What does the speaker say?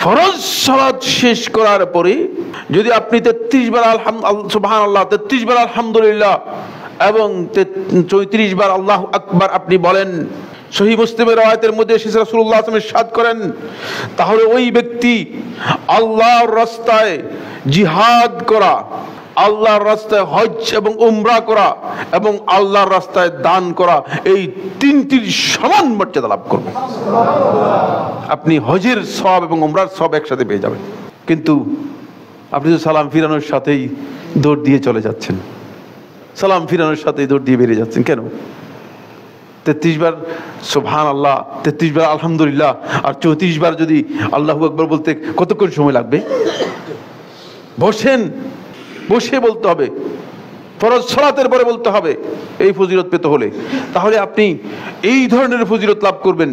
ফরজ সালাত শেষ করার পরে যদি আপনি 33 বার সুবহানাল্লাহ, 33 বার আলহামদুলিল্লাহ এবং 34 বার আল্লাহু আকবার আপনি বলেন, সহিহ মুসলিমের রওয়ায়াতের মধ্যে এসেছে রাসূলুল্লাহ সাল্লাল্লাহু আলাইহি ওয়াসাল্লাম ইরশাদ করেন, তাহলে ওই ব্যক্তি আল্লাহর রাস্তায় জিহাদ করা, আল্লাহর রাস্তায় হজ এবং উমরা করা এবং আল্লাহর রাস্তায় দান করা, এই তিনটির সমান মর্যাদা লাভ করবে। আপনি হজের সওয়াব এবং উমরার সওয়াব একসাথে পেয়ে যাবেন। কিন্তু আপনি তো সালাম ফিরানোর সাথেই দৌড় দিয়ে চলে যাচ্ছেন, সালাম ফিরানোর সাথেই দৌড় দিয়ে বেরিয়ে যাচ্ছেন। কেন? 33 বার সুবহানাল্লাহ, 33 বার আলহামদুলিল্লাহ আর 34 বার যদি আল্লাহু আকবার বলতে কতক্ষণ সময় লাগবে? বসেন, বসে বলতে হবে, ফরজ সালাতের পরে বলতে হবে এই ফজিলত পেতে হলে। তাহলে আপনি এই ধরনের ফজিলত লাভ করবেন।